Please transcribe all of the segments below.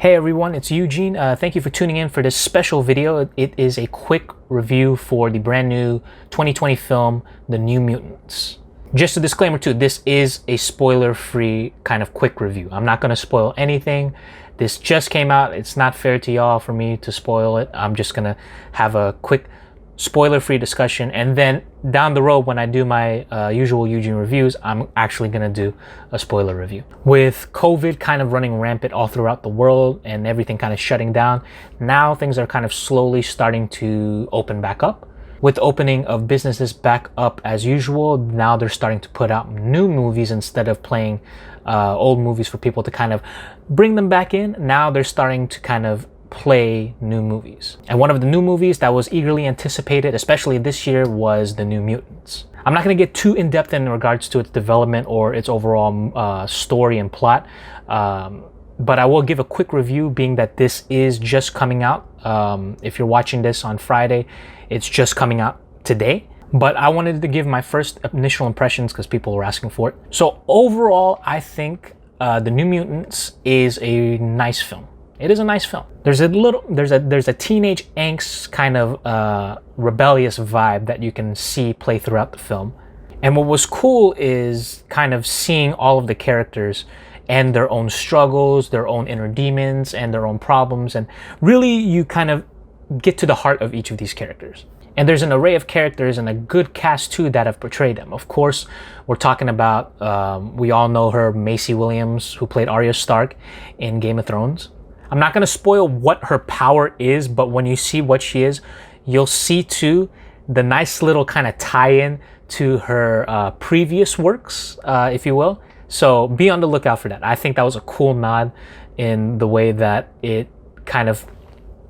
Hey everyone, it's Eugene. Thank you for tuning in for this special video. It is a quick review for the brand new 2020 film, The New Mutants. Just a disclaimer too, this is a spoiler-free kind of quick review. I'm not going to spoil anything. This just came out. It's not fair to y'all for me to spoil it. I'm just going to have a quick spoiler-free discussion, and then down the road when I do my usual Eugene reviews, I'm actually gonna do a spoiler review. With COVID kind of running rampant all throughout the world and everything kind of shutting down, now things are kind of slowly starting to open back up. With the opening of businesses back up as usual, now they're starting to put out new movies instead of playing old movies for people to kind of bring them back in. Now they're starting to kind of play new movies. And one of the new movies that was eagerly anticipated, especially this year, was The New Mutants. I'm not going to get too in-depth in regards to its development or its overall story and plot, but I will give a quick review, being that this is just coming out. If you're watching this on Friday, it's just coming out today. But I wanted to give my first initial impressions because people were asking for it. So overall, I think The New Mutants is a nice film. It is a nice film. There's a teenage angst kind of rebellious vibe that you can see play throughout the film. And what was cool is kind of seeing all of the characters and their own struggles, their own inner demons, and their own problems. And really, you kind of get to the heart of each of these characters. And there's an array of characters and a good cast too that have portrayed them. Of course, we're talking about, we all know her, Maisie Williams, who played Arya Stark in Game of Thrones. I'm not going to spoil what her power is, but when you see what she is, you'll see too the nice little kind of tie-in to her previous works, if you will. So be on the lookout for that. I think that was a cool nod in the way that it kind of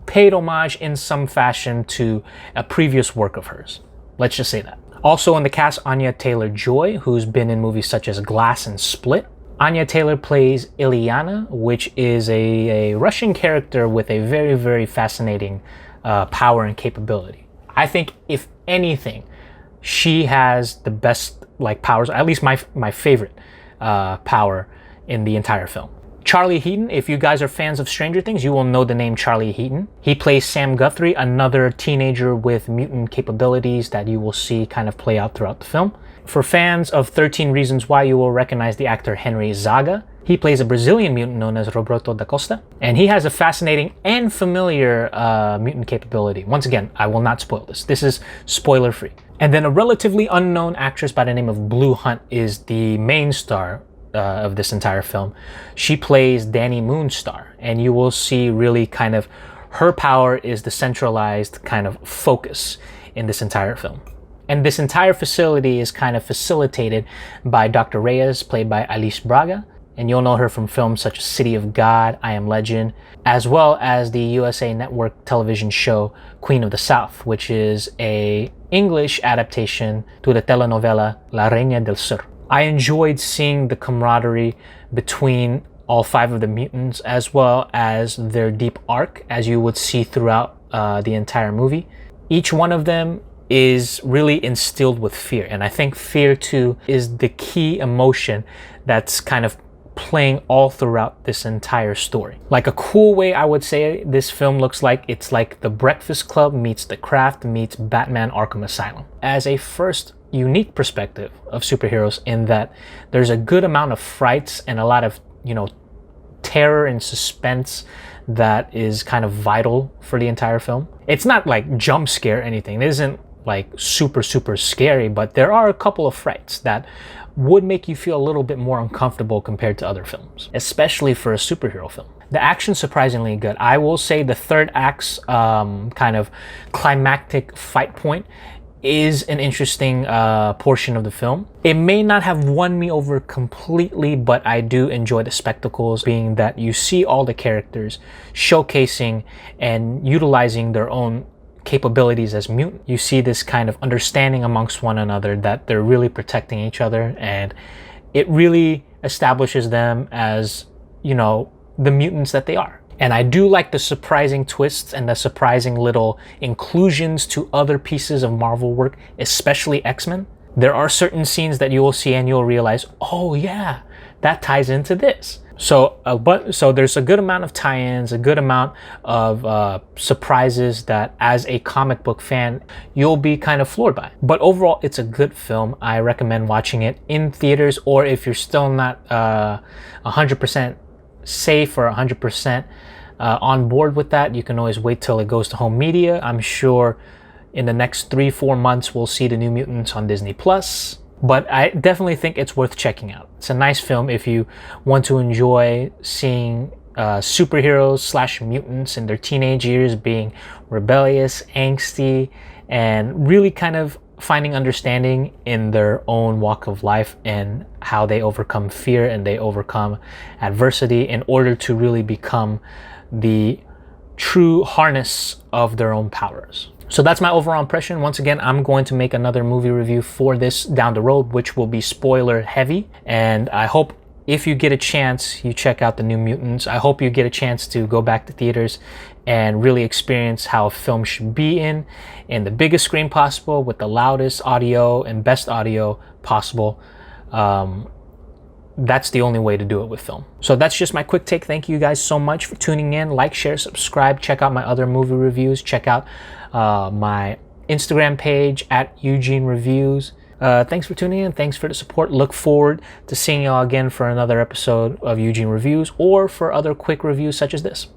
paid homage in some fashion to a previous work of hers. Let's just say that. Also in the cast, Anya Taylor-Joy, who's been in movies such as Glass and Split. Anya Taylor plays Ilyana, which is a Russian character with a very, very fascinating power and capability. I think, if anything, she has the best powers, at least my favorite power in the entire film. Charlie Heaton, if you guys are fans of Stranger Things, you will know the name Charlie Heaton. He plays Sam Guthrie, another teenager with mutant capabilities that you will see kind of play out throughout the film. For fans of 13 Reasons Why, you will recognize the actor Henry Zaga. He plays a Brazilian mutant known as Roberto da Costa, and he has a fascinating and familiar mutant capability. Once again, I will not spoil this. This is spoiler-free. And then a relatively unknown actress by the name of Blue Hunt is the main star of this entire film. She plays Danny Moonstar, and you will see really kind of her power is the centralized kind of focus in this entire film. And this entire facility is kind of facilitated by Dr. Reyes, played by Alice Braga. And you'll know her from films such as City of God, I Am Legend, as well as the USA Network television show Queen of the South, which is an English adaptation to the telenovela La Reina del Sur. I enjoyed seeing the camaraderie between all five of the mutants, as well as their deep arc, as you would see throughout the entire movie. Each one of them is really instilled with fear, and I think fear too is the key emotion that's kind of playing all throughout this entire story. Like, a cool way I would say this film looks like, it's like The Breakfast Club meets The Craft meets Batman Arkham Asylum, as a first unique perspective of superheroes, in that there's a good amount of frights and a lot of, terror and suspense that is kind of vital for the entire film. It's not like jump scare or anything. It isn't like super scary, but there are a couple of frights that would make you feel a little bit more uncomfortable compared to other films, especially for a superhero film. The action's surprisingly good. I will say the third act's kind of climactic fight point is an interesting portion of the film. It may not have won me over completely, but I do enjoy the spectacles, being that you see all the characters showcasing and utilizing their own capabilities as mutant. You see this kind of understanding amongst one another, that they're really protecting each other, and it really establishes them as, the mutants that they are. And I do like the surprising twists and the surprising little inclusions to other pieces of Marvel work, especially X-Men. There are certain scenes that you will see and you'll realize, oh yeah, that ties into this. So there's a good amount of tie-ins, a good amount of surprises that as a comic book fan, you'll be kind of floored by. But overall, it's a good film. I recommend watching it in theaters, or if you're still not 100% safe or 100% on board with that, you can always wait till it goes to home media. I'm sure in the next 3-4 months, we'll see the New Mutants on Disney+. But I definitely think it's worth checking out. It's a nice film if you want to enjoy seeing superheroes slash mutants in their teenage years being rebellious, angsty, and really kind of finding understanding in their own walk of life and how they overcome fear and they overcome adversity in order to really become the true harness of their own powers. So that's my overall impression. Once again, I'm going to make another movie review for this down the road, which will be spoiler heavy. And I hope if you get a chance, you check out the New Mutants. I hope you get a chance to go back to theaters and really experience how a film should be in the biggest screen possible with the loudest audio and best audio possible. That's the only way to do it with film. So that's just my quick take. Thank you guys so much for tuning in. Like, share, subscribe. Check out my other movie reviews. Check out my Instagram page at Eugene Reviews. Thanks for tuning in. Thanks for the support. Look forward to seeing y'all again for another episode of Eugene Reviews or for other quick reviews such as this.